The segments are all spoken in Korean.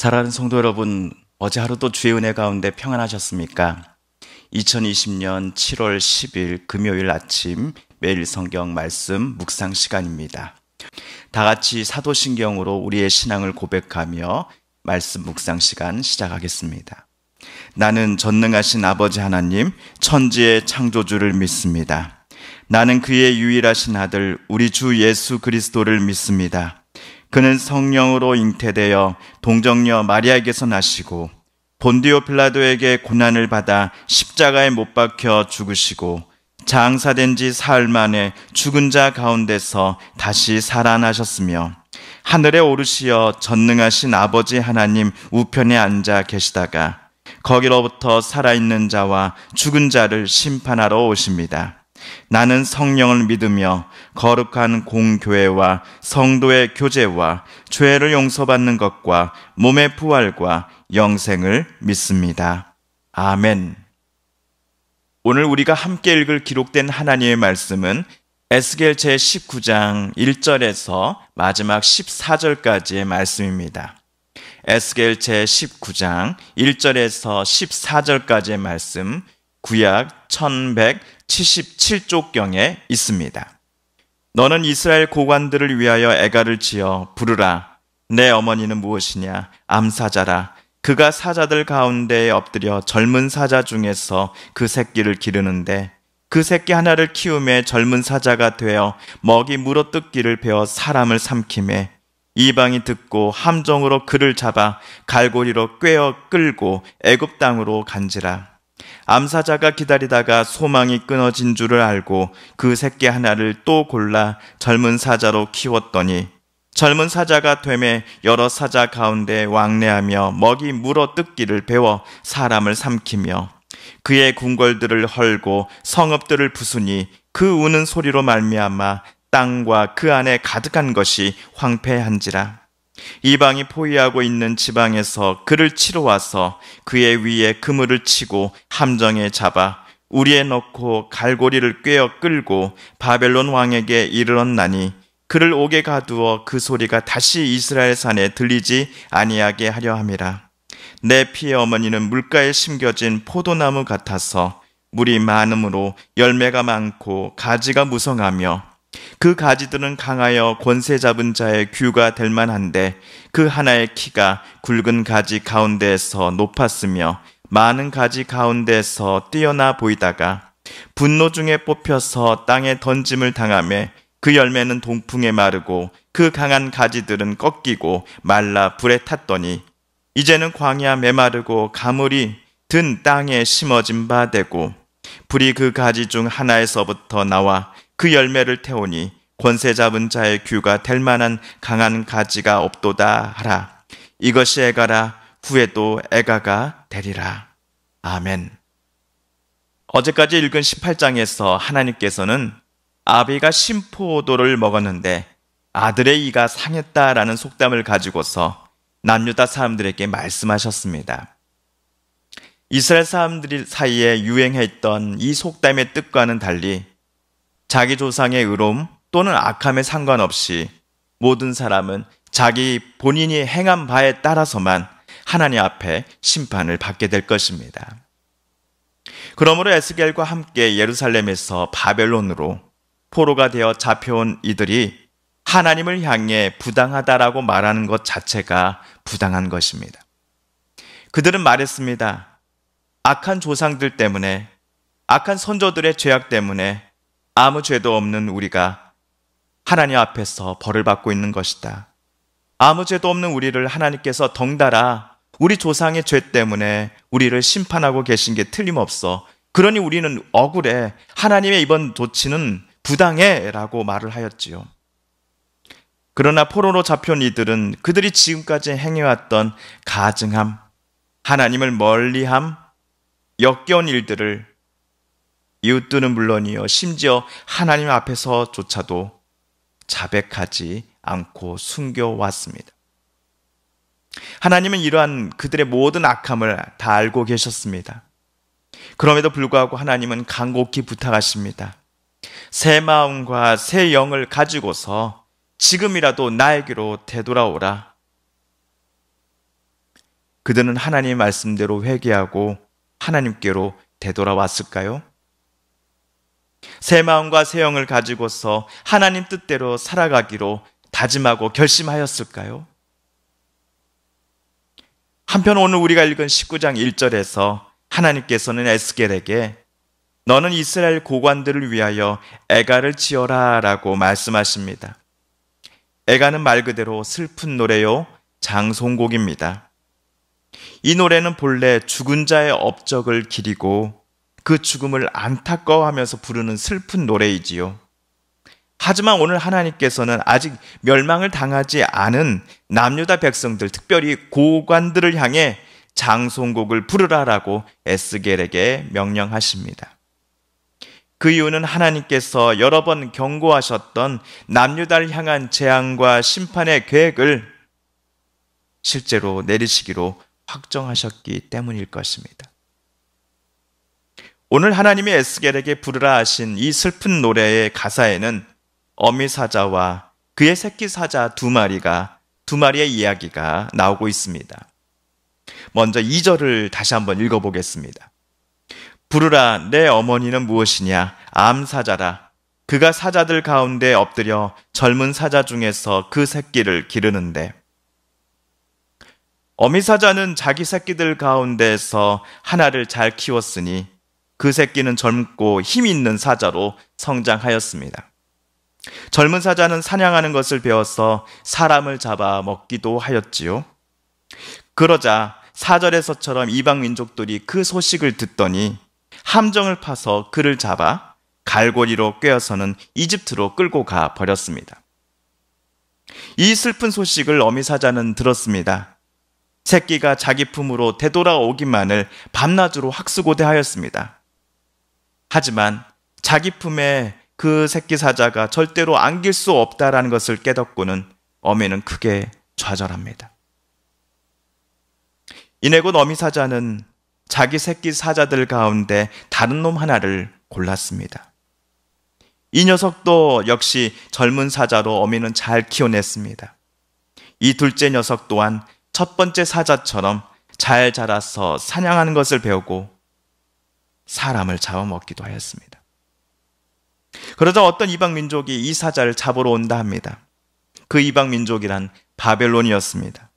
사랑하는 성도 여러분, 어제 하루도 주의 은혜 가운데 평안하셨습니까? 2020년 7월 10일 금요일 아침 매일 성경 말씀 묵상 시간입니다. 다 같이 사도신경으로 우리의 신앙을 고백하며 말씀 묵상 시간 시작하겠습니다. 나는 전능하신 아버지 하나님, 천지의 창조주를 믿습니다. 나는 그의 유일하신 아들 우리 주 예수 그리스도를 믿습니다. 그는 성령으로 잉태되어 동정녀 마리아에게서 나시고 본디오 빌라도에게 고난을 받아 십자가에 못 박혀 죽으시고 장사된 지 사흘 만에 죽은 자 가운데서 다시 살아나셨으며 하늘에 오르시어 전능하신 아버지 하나님 우편에 앉아 계시다가 거기로부터 살아있는 자와 죽은 자를 심판하러 오십니다. 나는 성령을 믿으며 거룩한 공교회와 성도의 교제와 죄를 용서받는 것과 몸의 부활과 영생을 믿습니다. 아멘. 오늘 우리가 함께 읽을 기록된 하나님의 말씀은 에스겔 제19장 1절에서 마지막 14절까지의 말씀입니다. 에스겔 제19장 1절에서 14절까지의 말씀, 구약 1177쪽경에 있습니다. 너는 이스라엘 고관들을 위하여 애가를 지어 부르라. 내 어머니는 무엇이냐? 암사자라. 그가 사자들 가운데에 엎드려 젊은 사자 중에서 그 새끼를 기르는데 그 새끼 하나를 키우매 젊은 사자가 되어 먹이 물어뜯기를 배워 사람을 삼키매 이방이 듣고 함정으로 그를 잡아 갈고리로 꿰어 끌고 애굽 땅으로 간지라. 암사자가 기다리다가 소망이 끊어진 줄을 알고 그 새끼 하나를 또 골라 젊은 사자로 키웠더니 젊은 사자가 되매 여러 사자 가운데 왕래하며 먹이 물어뜯기를 배워 사람을 삼키며 그의 궁궐들을 헐고 성읍들을 부수니 그 우는 소리로 말미암아 땅과 그 안에 가득한 것이 황폐한지라. 이방이 포위하고 있는 지방에서 그를 치러 와서 그의 위에 그물을 치고 함정에 잡아 우리에 넣고 갈고리를 꿰어 끌고 바벨론 왕에게 이르렀나니 그를 옥에 가두어 그 소리가 다시 이스라엘 산에 들리지 아니하게 하려 함이라. 내 피의 어머니는 물가에 심겨진 포도나무 같아서 물이 많음으로 열매가 많고 가지가 무성하며 그 가지들은 강하여 권세 잡은 자의 규가 될 만한데 그 하나의 키가 굵은 가지 가운데에서 높았으며 많은 가지 가운데에서 뛰어나 보이다가 분노 중에 뽑혀서 땅에 던짐을 당하며 그 열매는 동풍에 마르고 그 강한 가지들은 꺾이고 말라 불에 탔더니 이제는 광야 메마르고 가물이 든 땅에 심어진 바 되고 불이 그 가지 중 하나에서부터 나와 그 열매를 태우니 권세 잡은 자의 규가 될 만한 강한 가지가 없도다 하라. 이것이 애가라. 후에도 애가가 되리라. 아멘. 어제까지 읽은 18장에서 하나님께서는 아비가 신포도를 먹었는데 아들의 이가 상했다라는 속담을 가지고서 남유다 사람들에게 말씀하셨습니다. 이스라엘 사람들 사이에 유행했던 이 속담의 뜻과는 달리 자기 조상의 의로움 또는 악함에 상관없이 모든 사람은 자기 본인이 행한 바에 따라서만 하나님 앞에 심판을 받게 될 것입니다. 그러므로 에스겔과 함께 예루살렘에서 바벨론으로 포로가 되어 잡혀온 이들이 하나님을 향해 부당하다라고 말하는 것 자체가 부당한 것입니다. 그들은 말했습니다. 악한 조상들 때문에, 악한 선조들의 죄악 때문에 아무 죄도 없는 우리가 하나님 앞에서 벌을 받고 있는 것이다. 아무 죄도 없는 우리를 하나님께서 덩달아 우리 조상의 죄 때문에 우리를 심판하고 계신 게 틀림없어. 그러니 우리는 억울해. 하나님의 이번 조치는 부당해 라고 말을 하였지요. 그러나 포로로 잡혀온 이들은 그들이 지금까지 행해왔던 가증함, 하나님을 멀리함, 역겨운 일들을 이웃들은 물론이요 심지어 하나님 앞에서조차도 자백하지 않고 숨겨왔습니다. 하나님은 이러한 그들의 모든 악함을 다 알고 계셨습니다. 그럼에도 불구하고 하나님은 간곡히 부탁하십니다. 새 마음과 새 영을 가지고서 지금이라도 나에게로 되돌아오라. 그들은 하나님의 말씀대로 회개하고 하나님께로 되돌아왔을까요? 새 마음과 새 영을 가지고서 하나님 뜻대로 살아가기로 다짐하고 결심하였을까요? 한편 오늘 우리가 읽은 19장 1절에서 하나님께서는 에스겔에게 너는 이스라엘 고관들을 위하여 애가를 지어라 라고 말씀하십니다. 애가는 말 그대로 슬픈 노래요, 장송곡입니다. 이 노래는 본래 죽은 자의 업적을 기리고 그 죽음을 안타까워하면서 부르는 슬픈 노래이지요. 하지만 오늘 하나님께서는 아직 멸망을 당하지 않은 남유다 백성들, 특별히 고관들을 향해 장송곡을 부르라라고 에스겔에게 명령하십니다. 그 이유는 하나님께서 여러 번 경고하셨던 남유다를 향한 재앙과 심판의 계획을 실제로 내리시기로 확정하셨기 때문일 것입니다. 오늘 하나님이 에스겔에게 부르라 하신 이 슬픈 노래의 가사에는 어미 사자와 그의 새끼 사자 두 마리의 이야기가 나오고 있습니다. 먼저 2절을 다시 한번 읽어보겠습니다. 부르라 내 어머니는 무엇이냐 암 사자라 그가 사자들 가운데 엎드려 젊은 사자 중에서 그 새끼를 기르는데 어미 사자는 자기 새끼들 가운데서 하나를 잘 키웠으니 그 새끼는 젊고 힘 있는 사자로 성장하였습니다. 젊은 사자는 사냥하는 것을 배워서 사람을 잡아 먹기도 하였지요. 그러자 4절에서처럼 이방 민족들이 그 소식을 듣더니 함정을 파서 그를 잡아 갈고리로 꿰어서는 이집트로 끌고 가 버렸습니다. 이 슬픈 소식을 어미 사자는 들었습니다. 새끼가 자기 품으로 되돌아오기만을 밤낮으로 학수고대하였습니다. 하지만 자기 품에 그 새끼 사자가 절대로 안길 수 없다라는 것을 깨닫고는 어미는 크게 좌절합니다. 이내 곧 어미 사자는 자기 새끼 사자들 가운데 다른 놈 하나를 골랐습니다. 이 녀석도 역시 젊은 사자로 어미는 잘 키워냈습니다. 이 둘째 녀석 또한 첫 번째 사자처럼 잘 자라서 사냥하는 것을 배우고 사람을 잡아먹기도 하였습니다. 그러자 어떤 이방 민족이 이 사자를 잡으러 온다 합니다. 그 이방 민족이란 바벨론이었습니다.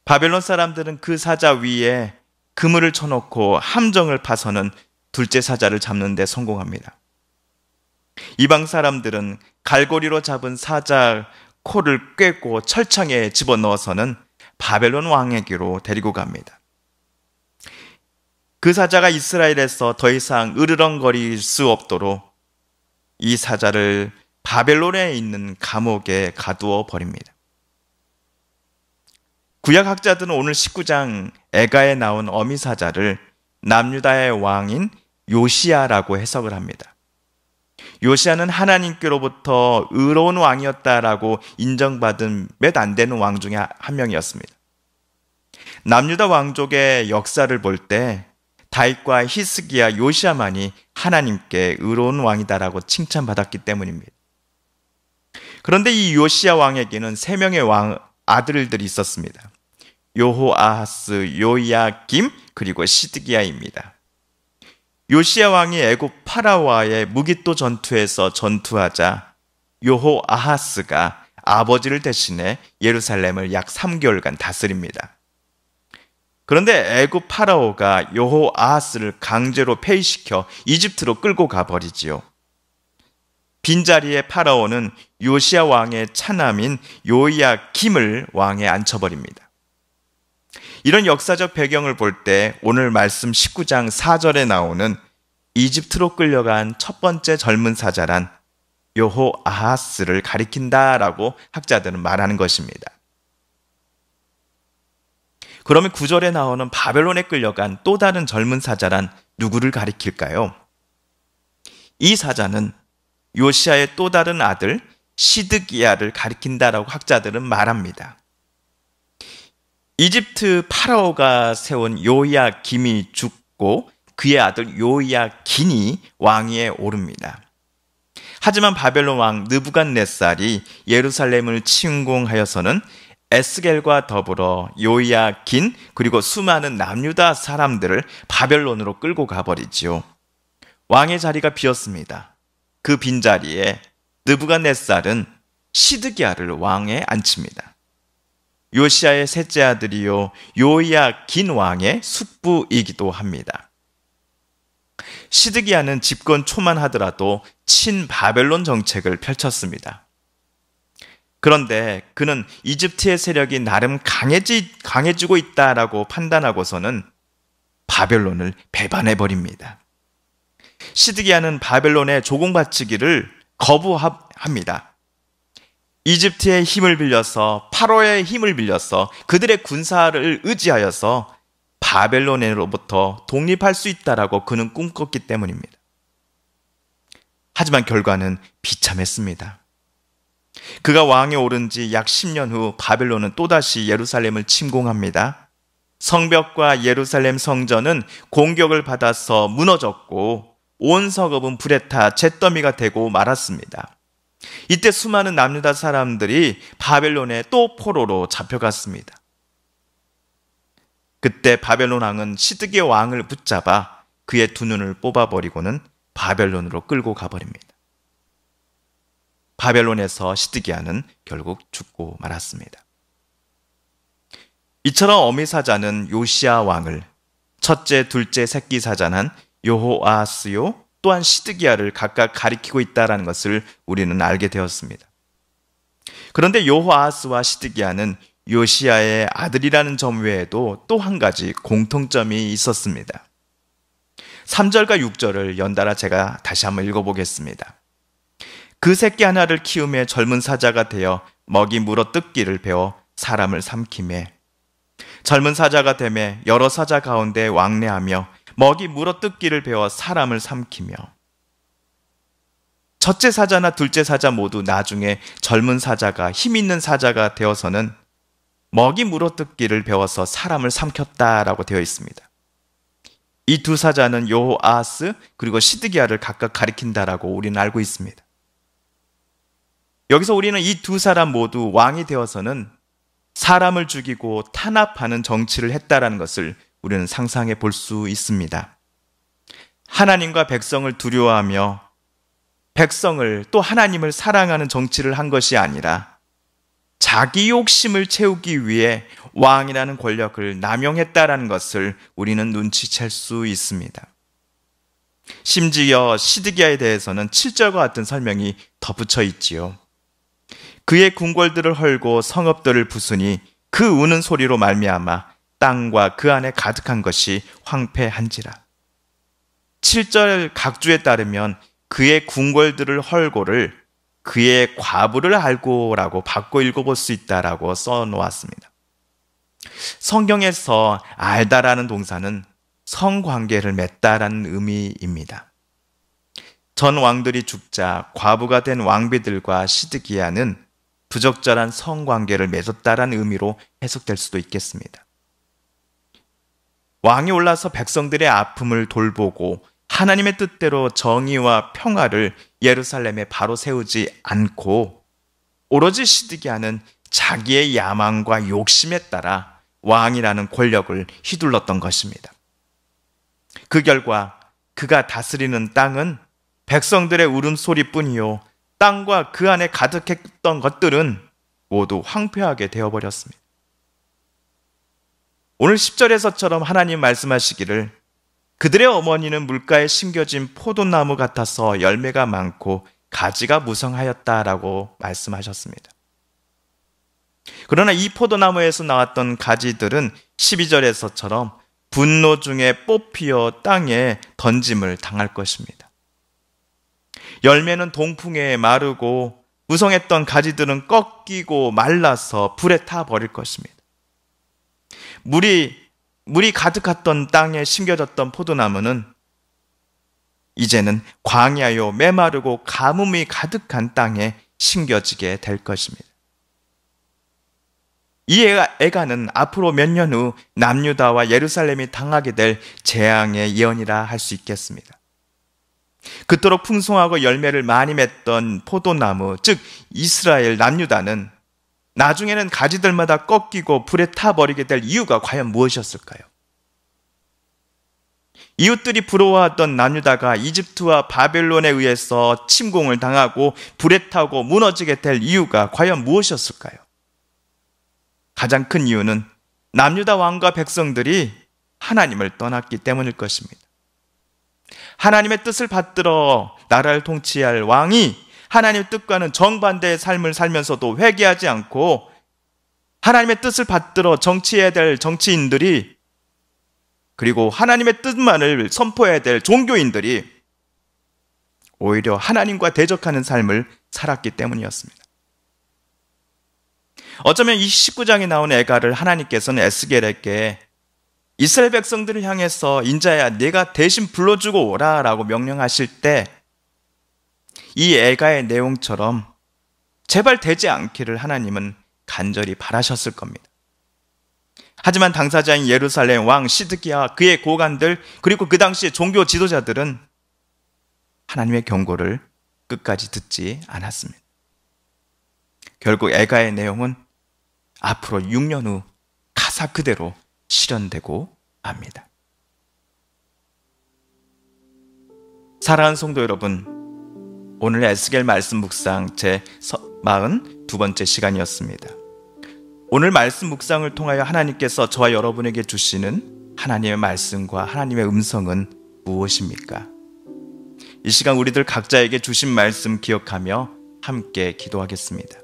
바벨론 사람들은 그 사자 위에 그물을 쳐놓고 함정을 파서는 둘째 사자를 잡는 데 성공합니다. 이방 사람들은 갈고리로 잡은 사자 코를 꿰고 철창에 집어넣어서는 바벨론 왕에게로 데리고 갑니다. 그 사자가 이스라엘에서 더 이상 으르렁거릴 수 없도록 이 사자를 바벨론에 있는 감옥에 가두어 버립니다. 구약학자들은 오늘 19장 애가에 나온 어미 사자를 남유다의 왕인 요시야라고 해석을 합니다. 요시야는 하나님께로부터 의로운 왕이었다라고 인정받은 몇 안 되는 왕 중에 한 명이었습니다. 남유다 왕족의 역사를 볼 때 다윗과 히스기야, 요시야만이 하나님께 의로운 왕이다라고 칭찬받았기 때문입니다. 그런데 이 요시야 왕에게는 3명의 아들들이 있었습니다. 요호아하스, 요야김, 그리고 시드기야입니다. 요시야 왕이 애굽 파라오와의 무기또 전투에서 전투하자 요호아하스가 아버지를 대신해 예루살렘을 약 3개월간 다스립니다. 그런데 애굽 파라오가 요호아하스를 강제로 폐위시켜 이집트로 끌고 가버리지요. 빈자리에 파라오는 요시야 왕의 차남인 요야김을 왕에 앉혀버립니다. 이런 역사적 배경을 볼 때 오늘 말씀 19장 4절에 나오는 이집트로 끌려간 첫 번째 젊은 사자란 요호아하스를 가리킨다라고 학자들은 말하는 것입니다. 그러면 9절에 나오는 바벨론에 끌려간 또 다른 젊은 사자란 누구를 가리킬까요? 이 사자는 요시야의 또 다른 아들 시드기야를 가리킨다라고 학자들은 말합니다. 이집트 파라오가 세운 요야김이 죽고 그의 아들 요야긴이 왕위에 오릅니다. 하지만 바벨론 왕 느부갓네살이 예루살렘을 침공하여서는 에스겔과 더불어 요야긴 그리고 수많은 남유다 사람들을 바벨론으로 끌고 가버리지요. 왕의 자리가 비었습니다. 그 빈자리에 느부갓네살은 시드기야를 왕에 앉힙니다. 요시야의 셋째 아들이요 요야긴 왕의 숙부이기도 합니다. 시드기야는 집권 초만 하더라도 친바벨론 정책을 펼쳤습니다. 그런데 그는 이집트의 세력이 나름 강해지고 있다라고 판단하고서는 바벨론을 배반해버립니다. 시드기야는 바벨론의 조공바치기를 거부합니다. 이집트의 힘을 빌려서 파로의 힘을 빌려서 그들의 군사를 의지하여서 바벨론으로부터 독립할 수 있다라고 그는 꿈꿨기 때문입니다. 하지만 결과는 비참했습니다. 그가 왕에 오른 지 약 10년 후 바벨론은 또다시 예루살렘을 침공합니다. 성벽과 예루살렘 성전은 공격을 받아서 무너졌고 온 성읍은 불에 타 잿더미가 되고 말았습니다. 이때 수많은 남유다 사람들이 바벨론의 또 포로로 잡혀갔습니다. 그때 바벨론 왕은 시드기야 왕을 붙잡아 그의 두 눈을 뽑아버리고는 바벨론으로 끌고 가버립니다. 바벨론에서 시드기야는 결국 죽고 말았습니다. 이처럼 어미 사자는 요시야 왕을, 첫째, 둘째, 새끼 사자는 여호아하스요 또한 시드기야를 각각 가리키고 있다는 것을 우리는 알게 되었습니다. 그런데 여호아하스와 시드기야는 요시야의 아들이라는 점 외에도 또 한 가지 공통점이 있었습니다. 3절과 6절을 연달아 제가 다시 한번 읽어보겠습니다. 그 새끼 하나를 키우며 젊은 사자가 되어 먹이 물어 뜯기를 배워 사람을 삼키매 젊은 사자가 되매 여러 사자 가운데 왕래하며 먹이 물어 뜯기를 배워 사람을 삼키며 첫째 사자나 둘째 사자 모두 나중에 젊은 사자가 힘 있는 사자가 되어서는 먹이 물어 뜯기를 배워서 사람을 삼켰다라고 되어 있습니다. 이 두 사자는 여호아하스 그리고 시드기야를 각각 가리킨다라고 우리는 알고 있습니다. 여기서 우리는 이 두 사람 모두 왕이 되어서는 사람을 죽이고 탄압하는 정치를 했다라는 것을 우리는 상상해 볼 수 있습니다. 하나님과 백성을 두려워하며 백성을 또 하나님을 사랑하는 정치를 한 것이 아니라 자기 욕심을 채우기 위해 왕이라는 권력을 남용했다라는 것을 우리는 눈치챌 수 있습니다. 심지어 시드기야에 대해서는 7절과 같은 설명이 덧붙여 있지요. 그의 궁궐들을 헐고 성읍들을 부수니 그 우는 소리로 말미암아 땅과 그 안에 가득한 것이 황폐한지라. 7절 각주에 따르면 그의 궁궐들을 헐고를 그의 과부를 알고라고 바꿔 읽어볼 수 있다라고 써놓았습니다. 성경에서 알다라는 동사는 성관계를 맺다라는 의미입니다. 전 왕들이 죽자 과부가 된 왕비들과 시드기야는 부적절한 성관계를 맺었다라는 의미로 해석될 수도 있겠습니다. 왕이 올라서 백성들의 아픔을 돌보고 하나님의 뜻대로 정의와 평화를 예루살렘에 바로 세우지 않고 오로지 시드기야는 자기의 야망과 욕심에 따라 왕이라는 권력을 휘둘렀던 것입니다. 그 결과 그가 다스리는 땅은 백성들의 울음소리뿐이요 땅과 그 안에 가득했던 것들은 모두 황폐하게 되어버렸습니다. 오늘 10절에서처럼 하나님 말씀하시기를 그들의 어머니는 물가에 심겨진 포도나무 같아서 열매가 많고 가지가 무성하였다라고 말씀하셨습니다. 그러나 이 포도나무에서 나왔던 가지들은 12절에서처럼 분노 중에 뽑히어 땅에 던짐을 당할 것입니다. 열매는 동풍에 마르고 무성했던 가지들은 꺾이고 말라서 불에 타버릴 것입니다. 물이 가득했던 땅에 심겨졌던 포도나무는 이제는 광야요 메마르고 가뭄이 가득한 땅에 심겨지게 될 것입니다. 이 애가는 앞으로 몇 년 후 남유다와 예루살렘이 당하게 될 재앙의 예언이라 할 수 있겠습니다. 그토록 풍성하고 열매를 많이 맺던 포도나무, 즉 이스라엘 남유다는 나중에는 가지들마다 꺾이고 불에 타버리게 될 이유가 과연 무엇이었을까요? 이웃들이 부러워하던 남유다가 이집트와 바벨론에 의해서 침공을 당하고 불에 타고 무너지게 될 이유가 과연 무엇이었을까요? 가장 큰 이유는 남유다 왕과 백성들이 하나님을 떠났기 때문일 것입니다. 하나님의 뜻을 받들어 나라를 통치할 왕이 하나님의 뜻과는 정반대의 삶을 살면서도 회개하지 않고 하나님의 뜻을 받들어 정치해야 될 정치인들이, 그리고 하나님의 뜻만을 선포해야 될 종교인들이 오히려 하나님과 대적하는 삶을 살았기 때문이었습니다. 어쩌면 이 19장에 나온 애가를 하나님께서는 에스겔에게 이스라엘 백성들을 향해서 인자야 내가 대신 불러주고 오라 라고 명령하실 때 이 애가의 내용처럼 제발 되지 않기를 하나님은 간절히 바라셨을 겁니다. 하지만 당사자인 예루살렘 왕 시드기야, 그의 고관들, 그리고 그 당시의 종교 지도자들은 하나님의 경고를 끝까지 듣지 않았습니다. 결국 애가의 내용은 앞으로 6년 후 가사 그대로 실현되고 맙니다. 사랑하는 성도 여러분, 오늘 에스겔 말씀 묵상 제 42번째 시간이었습니다. 오늘 말씀 묵상을 통하여 하나님께서 저와 여러분에게 주시는 하나님의 말씀과 하나님의 음성은 무엇입니까? 이 시간 우리들 각자에게 주신 말씀 기억하며 함께 기도하겠습니다.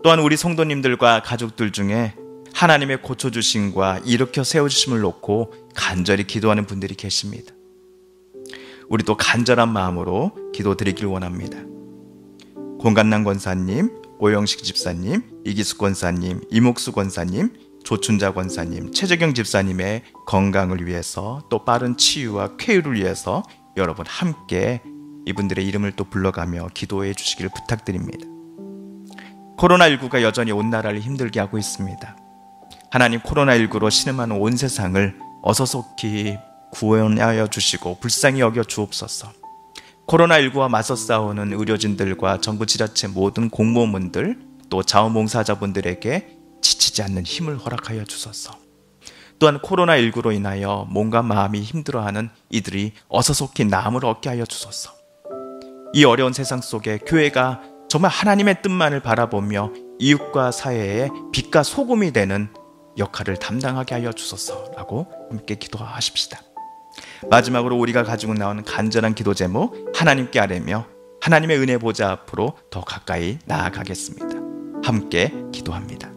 또한 우리 성도님들과 가족들 중에 하나님의 고쳐주심과 일으켜 세워주심을 놓고 간절히 기도하는 분들이 계십니다. 우리도 간절한 마음으로 기도드리길 원합니다. 공간남 권사님, 오영식 집사님, 이기숙 권사님, 이목수 권사님, 조춘자 권사님, 최재경 집사님의 건강을 위해서, 또 빠른 치유와 쾌유를 위해서 여러분 함께 이분들의 이름을 또 불러가며 기도해 주시기를 부탁드립니다. 코로나19가 여전히 온 나라를 힘들게 하고 있습니다. 하나님, 코로나19로 신음하는 온 세상을 어서속히 구원하여 주시고 불쌍히 여겨 주옵소서. 코로나19와 맞서 싸우는 의료진들과 정부 지자체 모든 공무원분들, 또 자원봉사자분들에게 지치지 않는 힘을 허락하여 주소서. 또한 코로나19로 인하여 몸과 마음이 힘들어하는 이들이 어서속히 나음을 얻게 하여 주소서. 이 어려운 세상 속에 교회가 정말 하나님의 뜻만을 바라보며 이웃과 사회에 빛과 소금이 되는 역할을 담당하게 하여 주소서라고 함께 기도하십시다. 마지막으로 우리가 가지고 나오는 간절한 기도 제목 하나님께 아뢰며 하나님의 은혜 보좌 앞으로 더 가까이 나아가겠습니다. 함께 기도합니다.